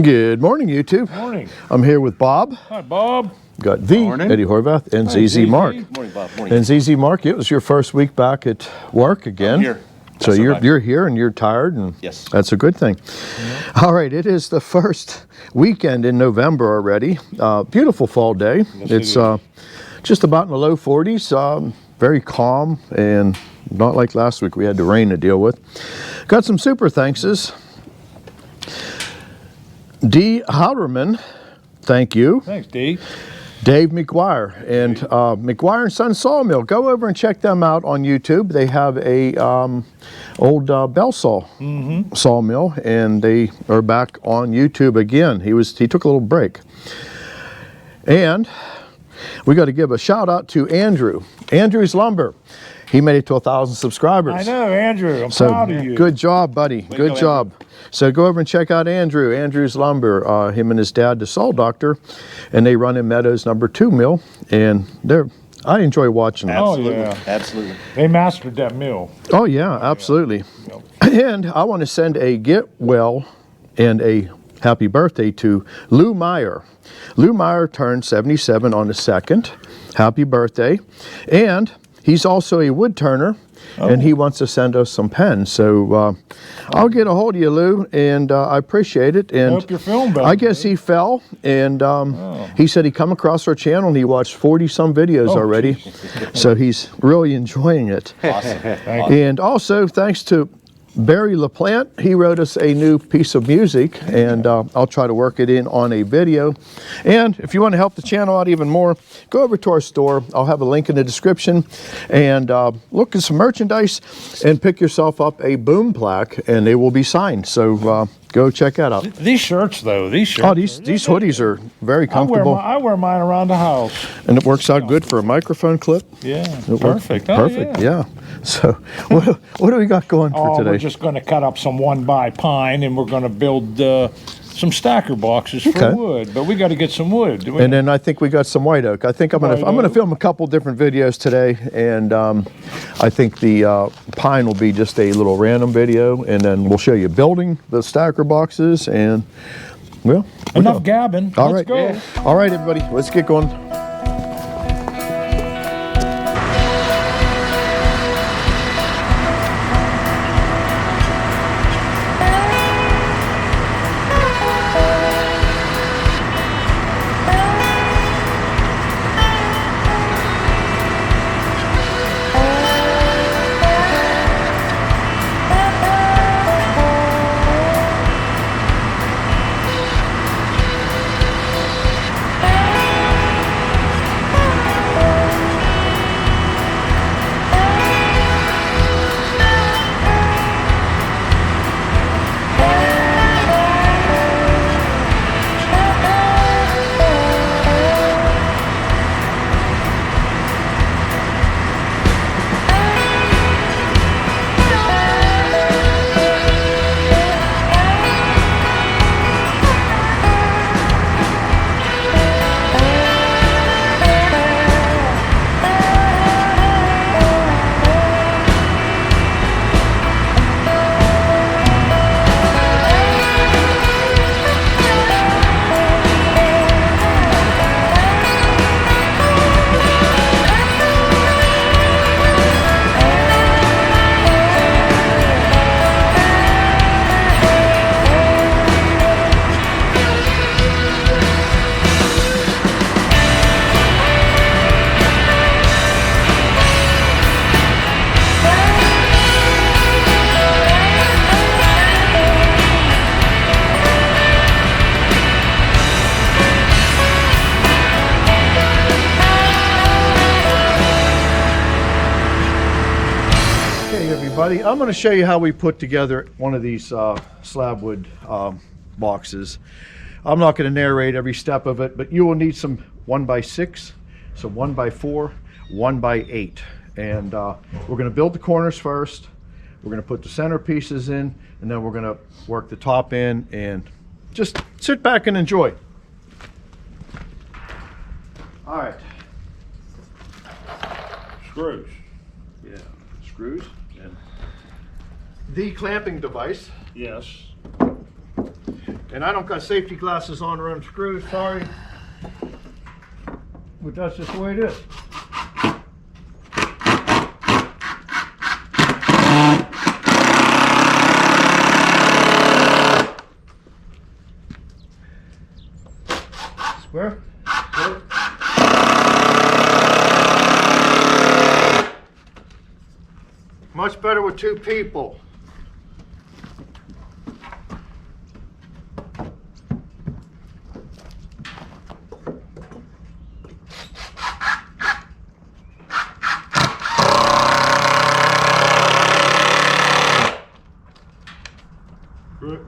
Good morning, YouTube. Morning. I'm here with Bob. Hi, Bob. Got the Morning. Eddie Horvath and Hi, ZZ Mark. Morning, Bob. Morning. And ZZ Mark, it was your first week back at work again. I'm here. So I survived. you're here and you're tired, and Yes. that's a good thing. All right, it is the first weekend in November already. Beautiful fall day. Yes, It's it is. just about in the low 40s. Very calm, and not like last week we had the rain to deal with. Got some super thankses. D. Howderman, thank you. Thanks, D. Dave McGuire and McGuire and Son Sawmill. Go over and check them out on YouTube. They have a old bell saw sawmill, and they are back on YouTube again. He took a little break. And we got to give a shout out to Andrew. Andrew's Lumber. He made it to 1,000 subscribers. I know, Andrew. I'm So proud of you. good job, buddy. Good go, job. So go over and check out Andrew. Andrew's Lumber. Him and his dad, the Saw Doctor, and they run in Meadows number 2 mill, and I enjoy watching them. Oh, Absolutely. yeah. Absolutely. They mastered that mill. Oh yeah, absolutely. Yep. And I want to send a get well and a happy birthday to Lou Meyer. Lou Meyer turned 77 on the 2nd. Happy birthday. And he's also a wood turner, and he wants to send us some pens. So I'll get a hold of you, Lou, and I appreciate it. And Hope you're feeling better. I guess he fell, and he said he come across our channel and he watched 40-some videos already. So he's really enjoying it. Awesome. Thank you. And also, thanks to Barry LaPlante, he wrote us a new piece of music, and I'll try to work it in on a video. And if you want to help the channel out even more, go over to our store. I'll have a link in the description, and look at some merchandise and pick yourself up a boom plaque, and they will be signed. So go check that out. These shirts, though, these shirts. Oh, these hoodies are very comfortable, I wear mine around the house. and it works out good for a microphone clip. Yeah, It works perfect. Oh, perfect, yeah. So what do we got going for Oh, today? we're just going to cut up some 1x pine, and we're going to build some stacker boxes Okay. for wood. But we got to get some wood. And then I think we got some white oak. I think I'm gonna film a couple different videos today, and I think the pine will be just a little random video, and then we'll show you building the stacker boxes, and well, Enough gabbing. all Let's right, go. all right, everybody, let's get going. Everybody, I'm going to show you how we put together one of these slab wood boxes. I'm not going to narrate every step of it, but you will need some 1x6, some 1x4, 1x8, and we're going to build the corners first. We're going to put the center pieces in, and then we're going to work the top in, and just sit back and enjoy. All right. Screws. Yeah, screws and the clamping device Yes. And I don't got safety glasses on or unscrewed, sorry. But that's just the way it is. Square. Good. Much better with two people. Good.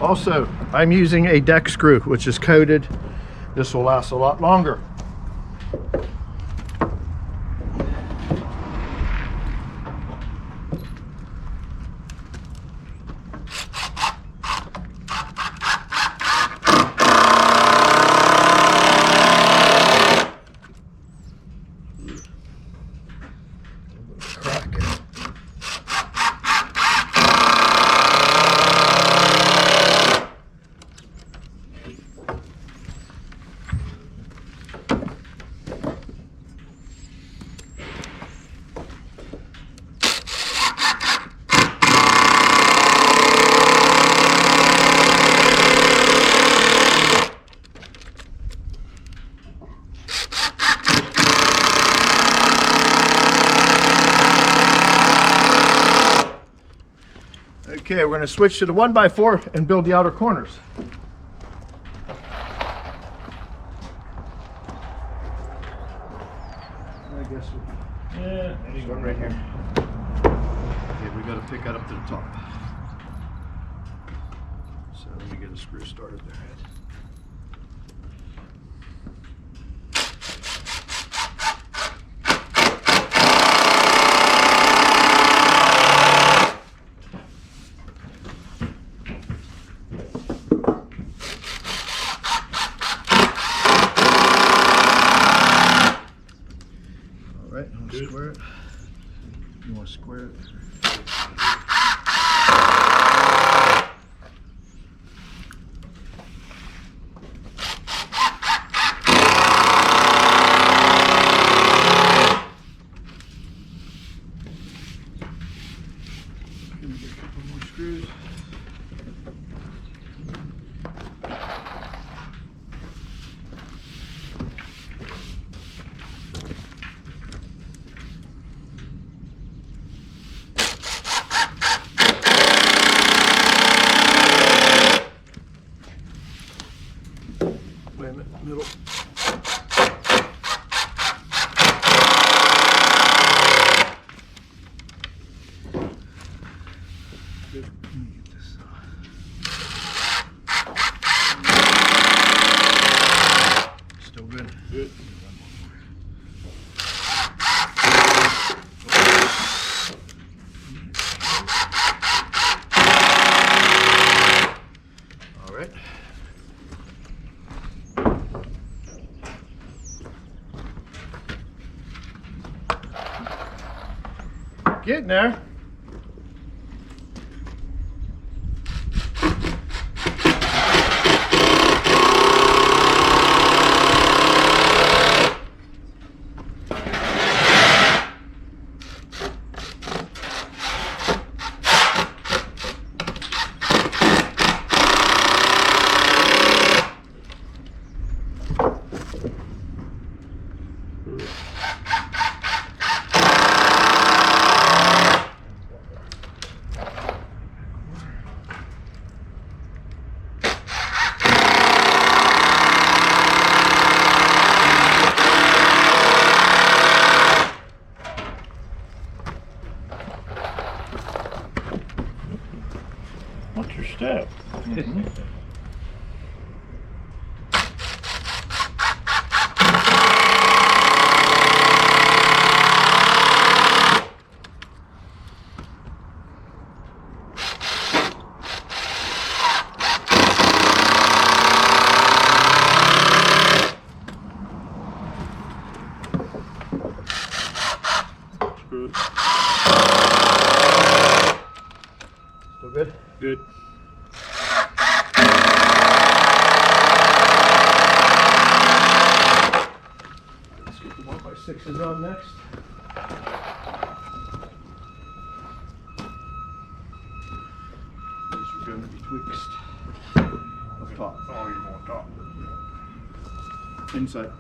Also, I'm using a deck screw, which is coated. This will last a lot longer. Crack it. Okay, we're going to switch to the 1x4 and build the outer corners. I guess we'll start right here. Okay, we got to pick that up to the top. So let me get a screw started there. Right, I'm gonna square it. You want to square it? Give me a couple more screws. Wait a minute, middle. Good. Let me get this. Still good? Good. All right. Getting there. What's your step? 1x6's is on next. These are going to be tweaked up top. Oh, you're on top. Inside.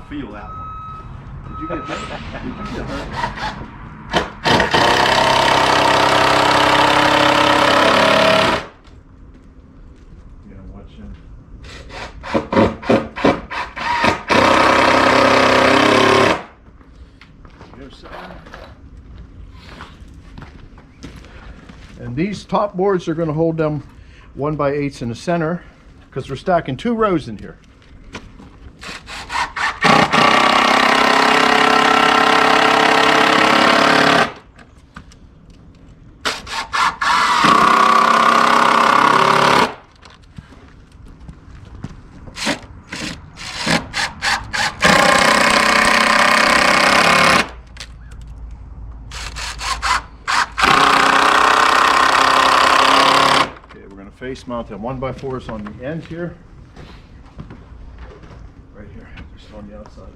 Feel that one. Did you get hurt? Did you get hurt? Yeah, watch him. And these top boards are going to hold them 1x8s in the center because we're stacking 2 rows in here. Face mount them 1x4s on the end here. Right here, just on the outside.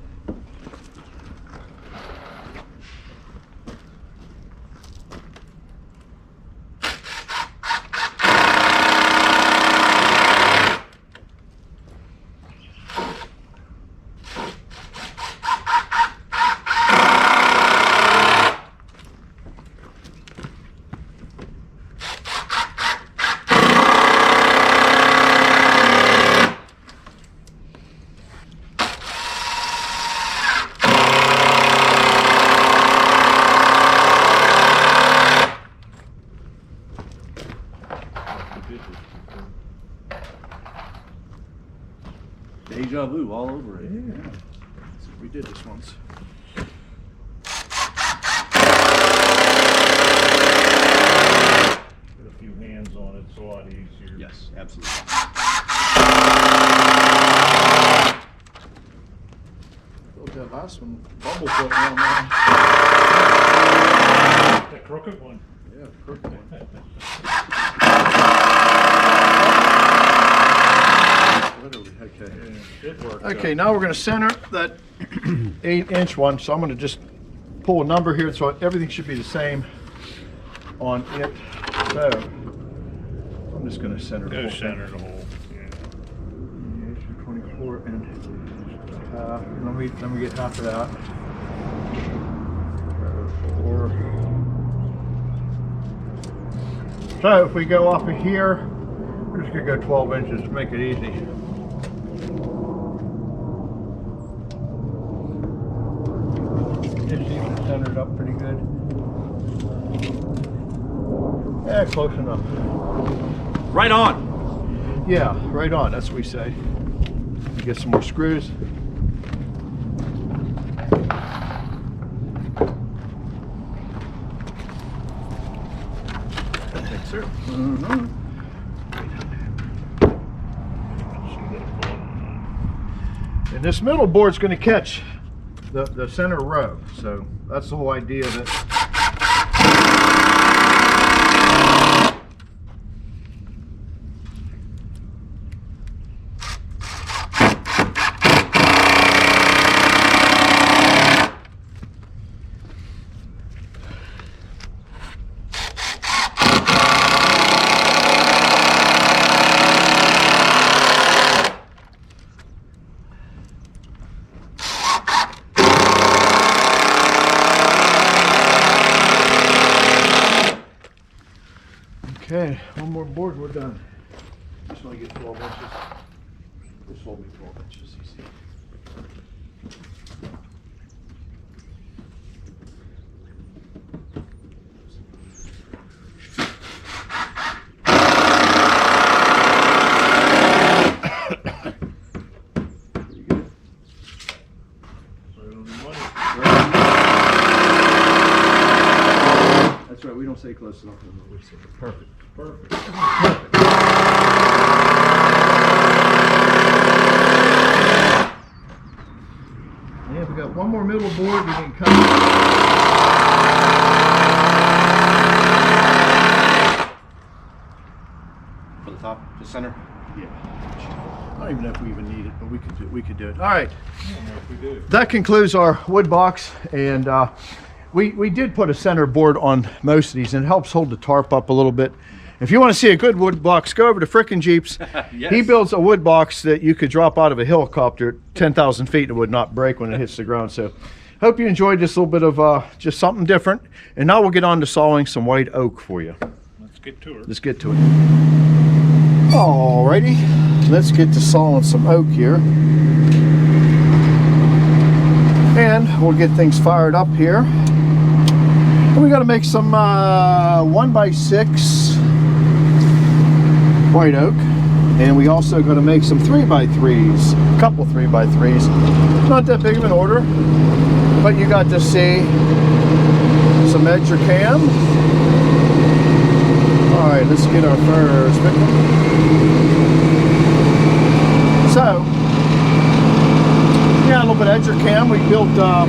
Deja vu all over it. Yeah. We did this once. Put a few hands on it, it's a lot easier. Yes, absolutely. Built that last one, bumblefoot one, man. The crooked one. Yeah, the crooked one. Okay, now we're going to center that 8-inch one. So I'm going to just pull a number here, so everything should be the same on it. So I'm just going to center the whole center the whole. Yeah. 24 and let me get half of that. 4. So if we go off of here, we're just going to go 12 inches to make it easy. Just even centered up pretty good. Yeah, close enough. Right on. Yeah, right on. That's what we say. Get some more screws. Thanks, sir. Mm-hmm. And this middle board's going to catch the center row, so that's the whole idea of it. Okay, one more board, we're done. Just want to get 12 inches. This will be 12 inches, easy. Pretty good. That's right, we don't say close enough. We say perfect. Perfect. Perfect. got one more middle board we can cut. For the top, the center. Yeah. I don't even know if we even need it, but we could do it. All right. That concludes our wood box, and we did put a center board on most of these, and it helps hold the tarp up a little bit. If you want to see a good wood box, go over to Frickin' Jeeps. Yes. He builds a wood box that you could drop out of a helicopter at 10,000 feet and it would not break when it hits the ground. So hope you enjoyed this little bit of just something different. And now we'll get on to sawing some white oak for you. Let's get to it. Let's get to it. Alrighty, let's get to sawing some oak here. And we'll get things fired up here. And we got to make some 1x6 white oak, and we also got to make some 3x3s, a couple 3x3s. Not that big of an order, but you got to see some edger cam. All right, let's get our first victim. So yeah, a little bit of edger cam. We built a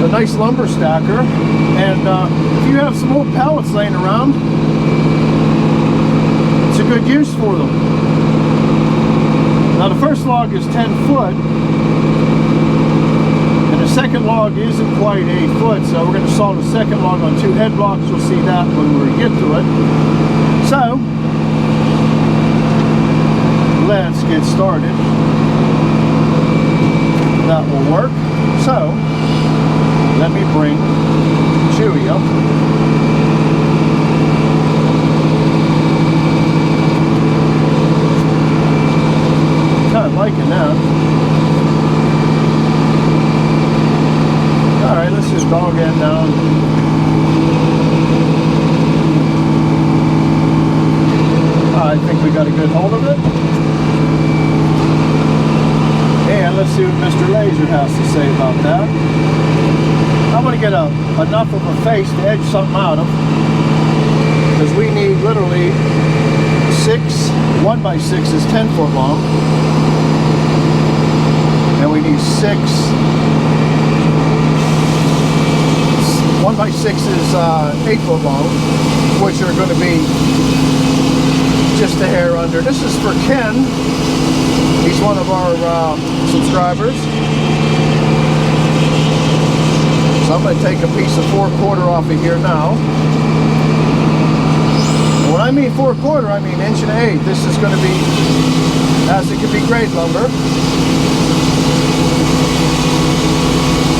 nice lumber stacker, and if you have some old pallets laying around, it's a good use for them. Now the first log is 10 foot, and the second log isn't quite 8 foot, so we're going to saw the second log on 2 head blocks. You'll see that when we get to it. So let's get started. That will work. So let me bring Chewy up. Kind of liking that. Alright, let's just dog end down. I think we got a good hold of it. And let's see what Mr. Laser has to say about that. I'm going to get enough of a face to edge something out of, because we need literally 1x6 is 10 foot long, and we need 1x6 is 8 foot long, which are going to be just a hair under. This is for Ken. He's one of our subscribers. So I'm going to take a piece of 4/4 off of here now. And when I mean 4/4, I mean 1 1/8. This is going to be, as it can be grade lumber.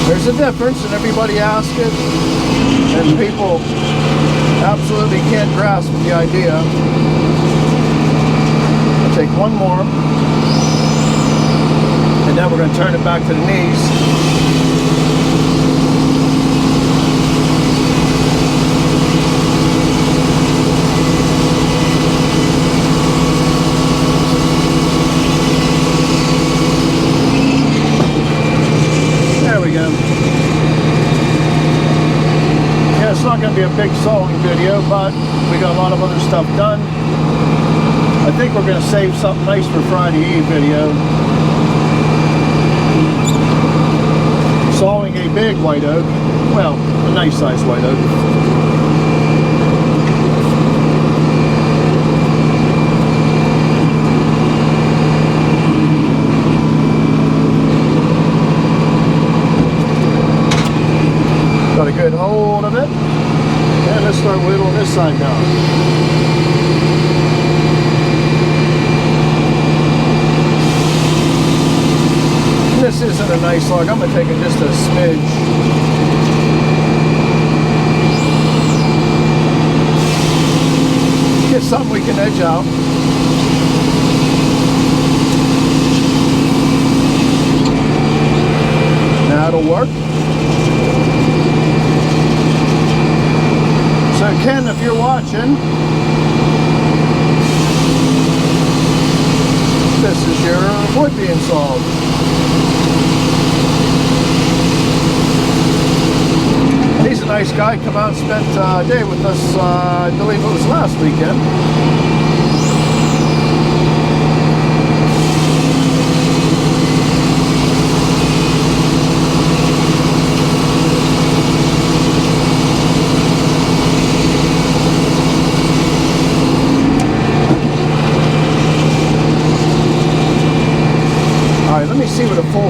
There's a difference, and everybody asks it, and people absolutely can't grasp the idea. I'll take one more, and then we're going to turn it back to the knees. It's not going to be a big sawing video, but we got a lot of other stuff done. I think we're going to save something nice for Friday Eve video. Sawing a big white oak, well, a nice sized white oak. Got a good hold of it. And let's start whittling this side down. This isn't a nice log. I'm going to take it just a smidge. Get something we can edge out. That'll work. So Ken, if you're watching, this is your wood being sawed. He's a nice guy. Come out and spent a day with us, I believe it was last weekend.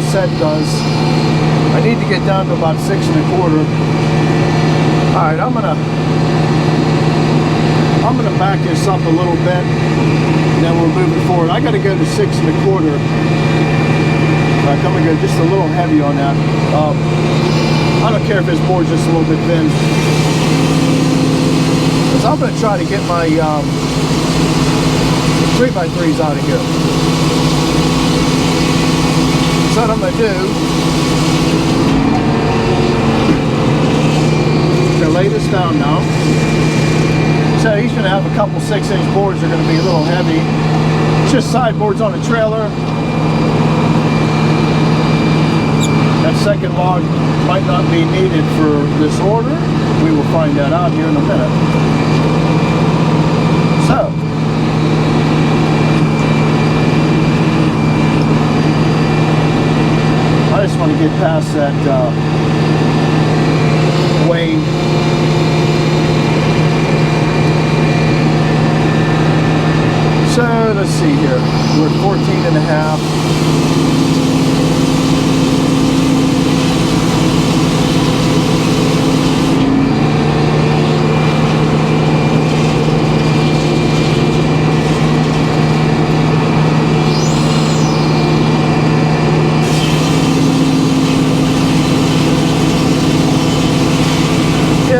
whole set does. I need to get down to about 6 1/4. All right, I'm gonna back this up a little bit, and then we'll move it forward. I got to go to 6 1/4. All right, I'm gonna go just a little heavy on that. I don't care if this board's just a little bit thin, because I'm gonna try to get my 3x3s out of here. So what I'm gonna do, I'm gonna lay this down now. So he's gonna have a couple 6-inch boards. They're gonna be a little heavy. It's just sideboards on a trailer. That second log might not be needed for this order. We will find that out here in a minute. So, I just want to get past that wane. So, let's see here. We're at 14 1/2.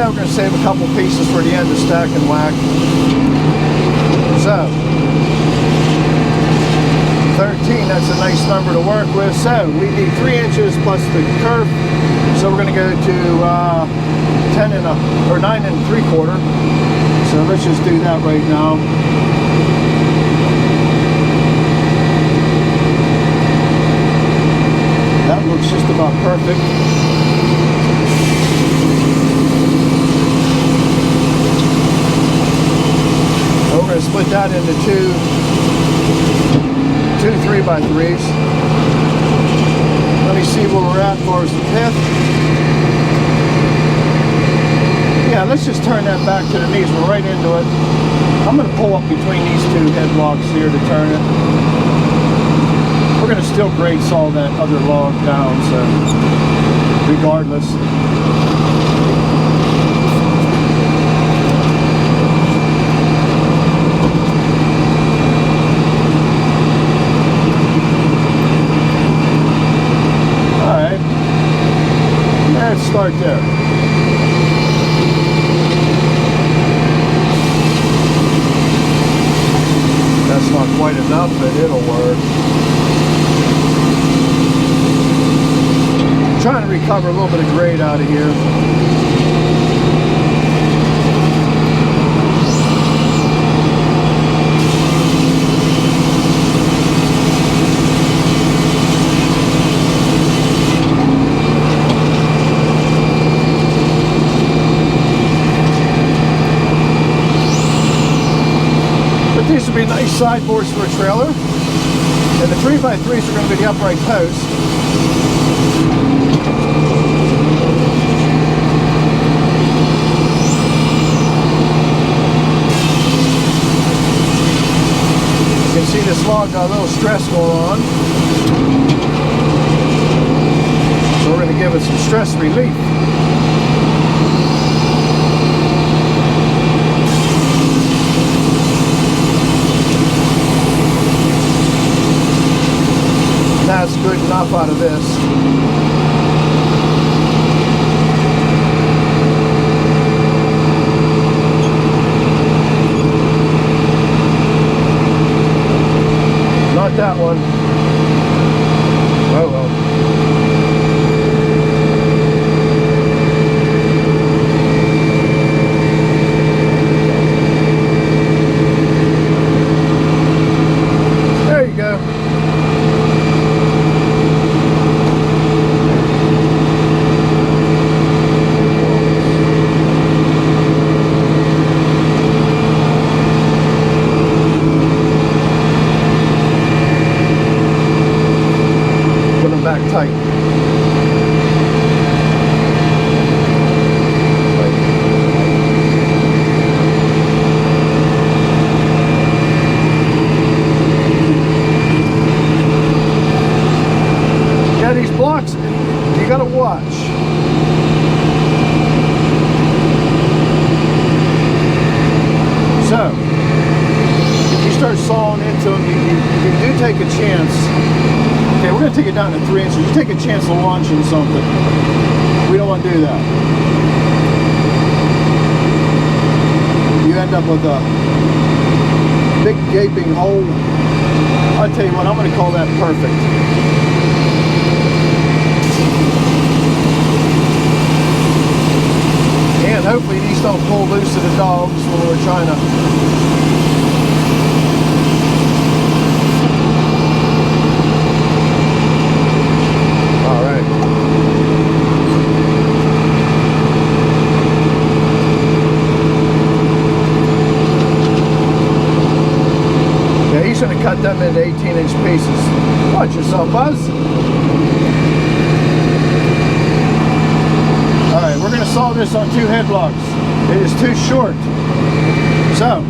We're going to save a couple pieces for the end to stack and whack. So, 13, that's a nice number to work with. So, we need 3 inches plus the curve. So we're going to go to 9 3/4. So let's just do that right now. That looks just about perfect. We're going to split that into two 3x3s. Let me see where we're at as far as the pith. Yeah, let's just turn that back to the knees. We're right into it. I'm going to pull up between these two head blocks here to turn it. We're going to still grade saw that other log down, so regardless. Start there. That's not quite enough, but it'll work. I'm trying to recover a little bit of grade out of here. These would be nice sideboards for a trailer, and the 3x3s are going to be the upright posts. You can see this log got a little stress going on, so we're going to give it some stress relief. That's good enough out of this. Not that one. Oh well. There you go. down to 3 inches. You take a chance of launching something. We don't want to do that. You end up with a big gaping hole. I'll tell you what, I'm going to call that perfect. And hopefully these don't pull loose to the dogs when we're trying to. All right. Yeah, he's going to cut them into 18-inch pieces. Watch yourself, Buzz. Alright, we're going to saw this on 2 head blocks. It is too short. So,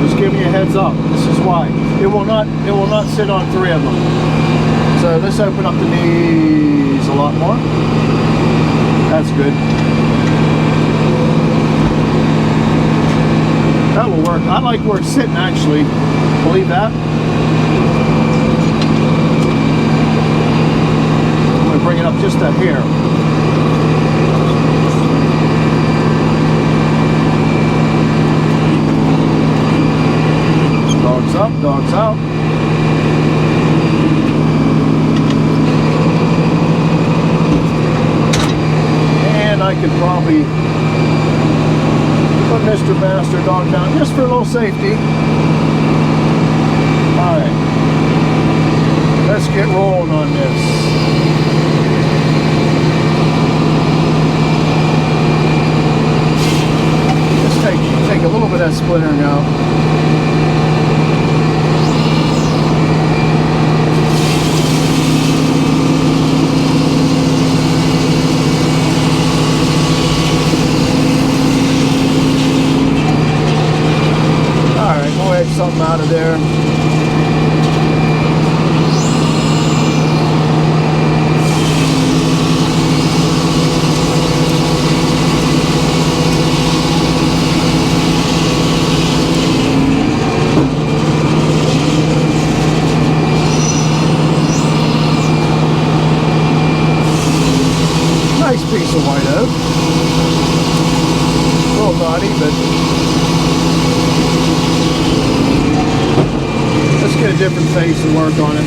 just giving you a heads up. This is why. It will not sit on 3 of them. So let's open up the knees a lot more. That's good. That will work. I like where it's sitting actually. Believe that? I'm going to bring it up just a hair. Dogs up, dogs out. And I could probably put Mr. Master Dog down just for a little safety. Alright. Let's get rolling on this. Let's take a little bit of that splintering out. Something out of there. Nice piece of white oak. A little naughty, but let's get a different face and work on it.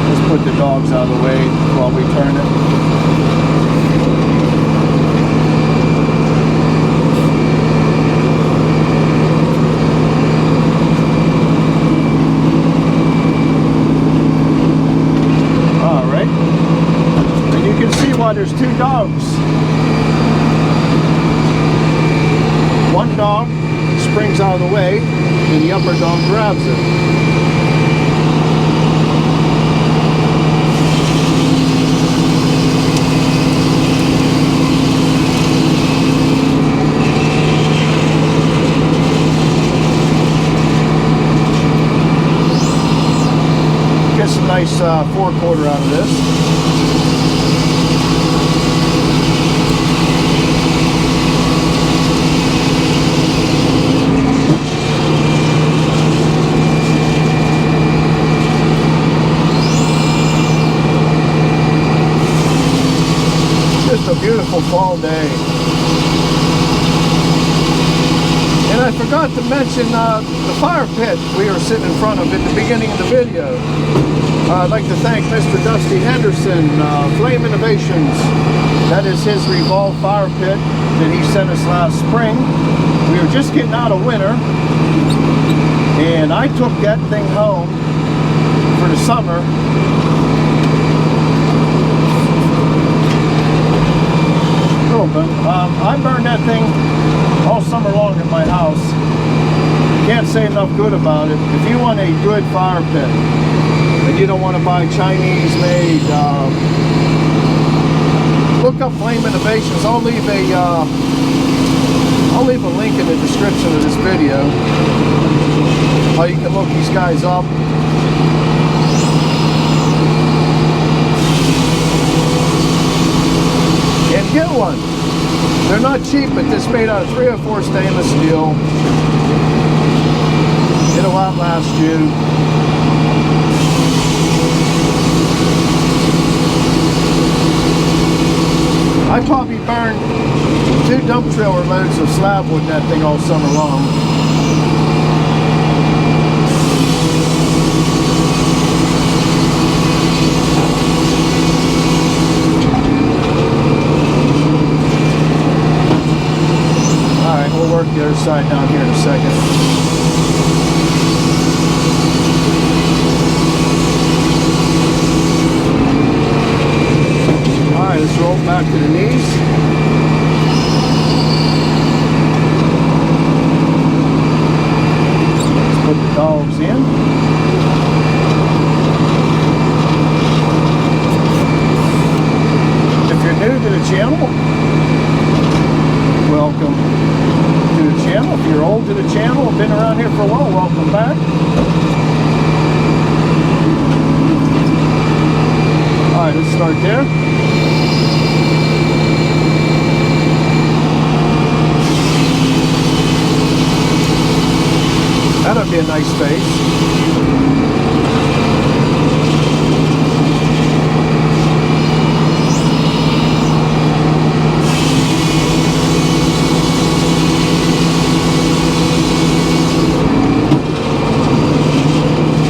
Let's put the dogs out of the way while we turn it. There's 2 dogs. One dog springs out of the way and the upper dog grabs it. Get some nice 4/4 out of this. A beautiful fall day. And I forgot to mention the fire pit we were sitting in front of at the beginning of the video. I'd like to thank Mr. Dusty Henderson, Flame Innovations. That is his revolved fire pit that he sent us last spring. We were just getting out of winter and I took that thing home for the summer. I burned that thing all summer long at my house. Can't say enough good about it. If you want a good fire pit and you don't want to buy Chinese made, look up Flame Innovations. I'll leave a link in the description of this video how you can look these guys up. And get one. They're not cheap, but this made out of 304 stainless steel. It'll outlast you. I probably burned 2 dump trailer loads of slab wood in that thing all summer long. Alright, we'll work the other side down here in a second. Alright, let's roll back to the knees. Let's put the dogs in. If you're new to the channel, welcome to the channel. If you're old to the channel and been around here for a while, welcome back. Alright, let's start there. That'll be a nice space.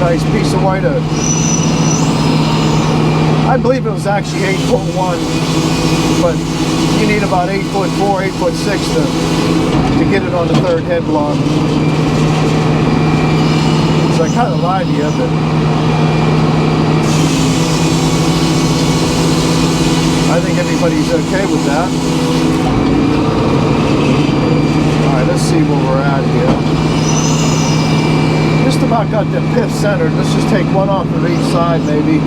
Nice piece of white oak. I believe it was actually 8'1", but you need about 8'4", 8'6" to get it on the third head block. So I kind of lied to you, but I think everybody's okay with that. Alright, let's see where we're at here. Just about got the pith centered. Let's just take one off of each side maybe.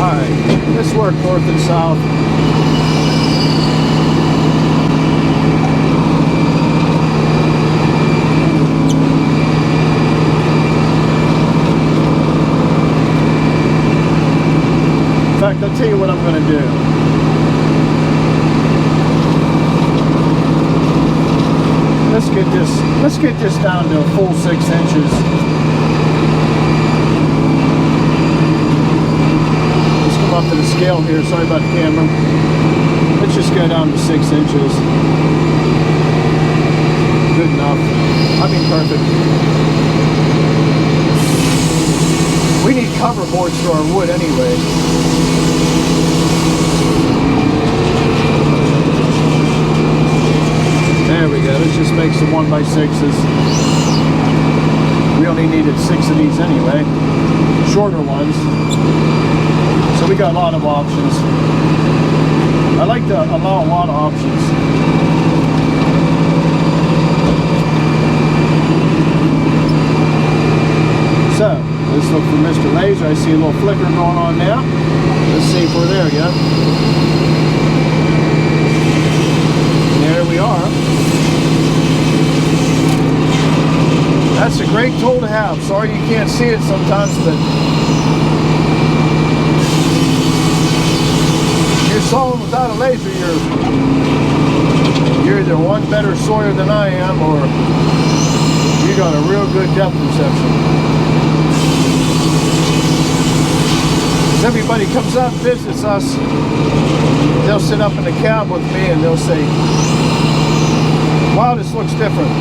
Alright, let's work north and south. In fact, I'll tell you what I'm going to do. Let's get this down to a full 6 inches. Let's come up to the scale here. Sorry about the camera. Let's just go down to 6 inches. Good enough. I mean, perfect. We need cover boards for our wood anyway. There we go. Let's just make some 1x6's. We only needed 6 of these anyway. Shorter ones. So we got a lot of options. I like to allow a lot of options. So, let's look for Mr. Laser. I see a little flicker going on now. Let's see if we're there yet. There we are. That's a great tool to have. Sorry you can't see it sometimes, but you're sawing without a laser, you're either one better sawyer than I am, or you got a real good depth perception. As everybody comes out and visits us, they'll sit up in the cab with me and they'll say, wow, this looks different.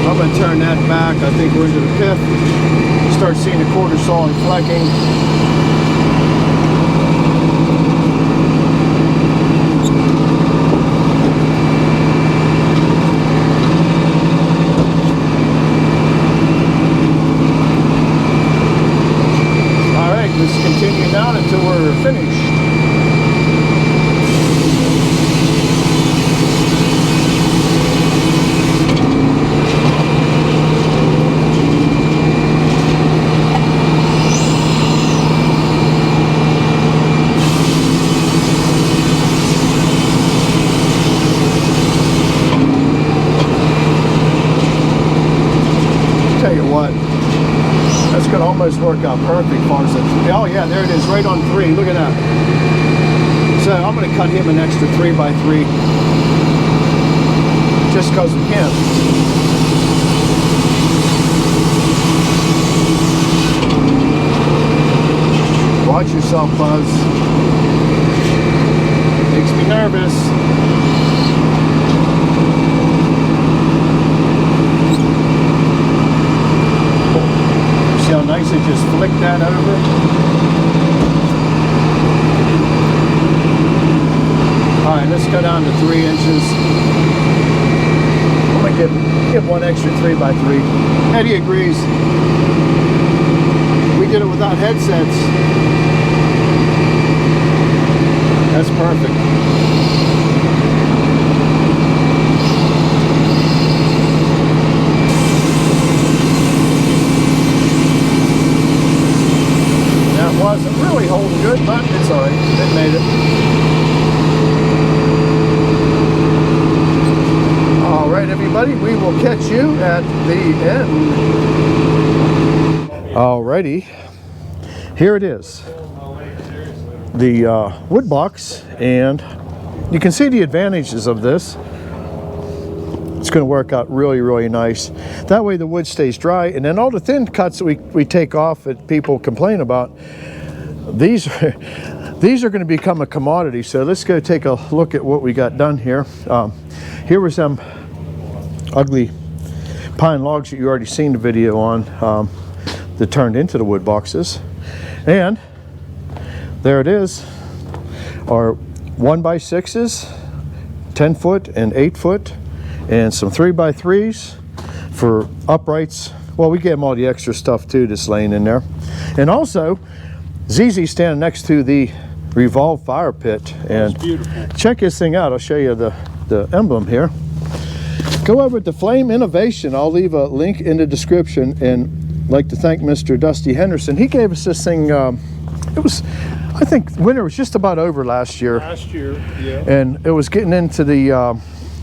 I'm going to turn that back. I think we're into the pith. Start seeing the quarter saw and flecking. Alright, let's continue down until we're finished. tell you what, that's gonna almost work out perfect for us. Oh yeah, there it is, right on 3, look at that. So I'm gonna cut him an extra 3x3, just cause we can. Watch yourself, Buzz. Makes me nervous. See how nice I just flicked that over? Alright, let's go down to 3 inches. I'm going to give one extra 3x3. Eddie agrees. We did it without headsets. That's perfect. That wasn't really holding good, but it's alright. It made it. Alright, everybody, we will catch you at the end. Alrighty, here it is. The wood box, and you can see the advantages of this. It's going to work out really, really nice. That way the wood stays dry, and then all the thin cuts that we take off that people complain about, these are going to become a commodity. So let's go take a look at what we got done here. Here was some ugly pine logs that you already seen the video on, that turned into the wood boxes, and there it is, our 1x6's, 10 foot and 8 foot, and some 3x3s for uprights. Well, we gave them all the extra stuff too that's laying in there. And also, ZZ standing next to the revolved fire pit. And check this thing out. I'll show you the emblem here. Go over to Flame Innovation. I'll leave a link in the description, and I'd like to thank Mr. Dusty Henderson. He gave us this thing, it was, I think winter was just about over last year. Yeah. And it was getting into the,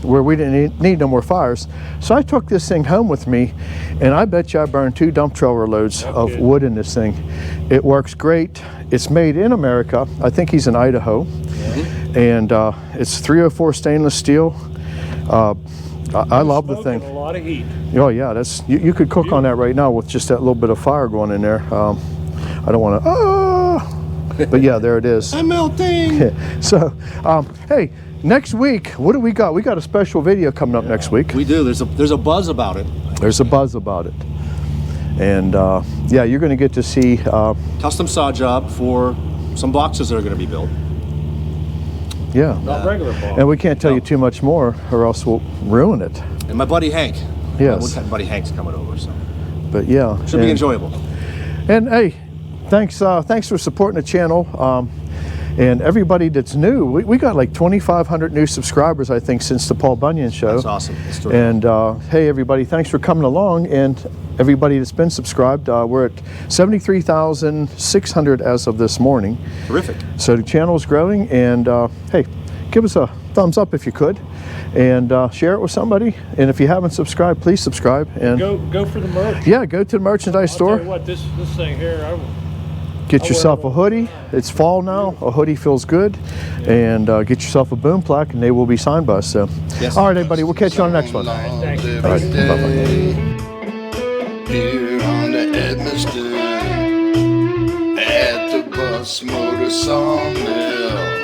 where we didn't need no more fires. So I took this thing home with me, and I bet you I burned 2 dump trailer loads of wood in this thing. It works great. It's made in America. I think he's in Idaho. And it's 304 stainless steel. I love the thing. A lot of heat. Oh yeah, that's you could cook on that right now with just that little bit of fire going in there. I don't want to. But yeah, there it is. I'm melting. So, hey, next week, what do we got? We got a special video coming up next week. We do. There's a buzz about it. There's a buzz about it, and yeah, you're going to get to see Custom saw job for some boxes that are going to be built. Yeah. Not regular box. And we can't tell you too much more, or else we'll ruin it. And my buddy Hank. Yes. My buddy Hank's coming over, so But yeah, should be enjoyable. And hey, thanks for supporting the channel. And everybody that's new, we got like 2,500 new subscribers, I think, since the Paul Bunyan show. That's awesome. That's terrific. And hey, everybody, thanks for coming along. And everybody that's been subscribed, we're at 73,600 as of this morning. Terrific. So the channel is growing. And hey, give us a thumbs up if you could, and share it with somebody. And if you haven't subscribed, please subscribe. And go for the merch. yeah, go to the merchandise store. I'll tell you what, this thing here, Get yourself a hoodie. It's fall now. A hoodie feels good. And get yourself a boom plaque, and they will be signed by us. So, Yes. all right, everybody, we'll catch you on the next one. Thank you. All right, bye-bye. Here on the Edmiston at the Bus Motor Sawmill.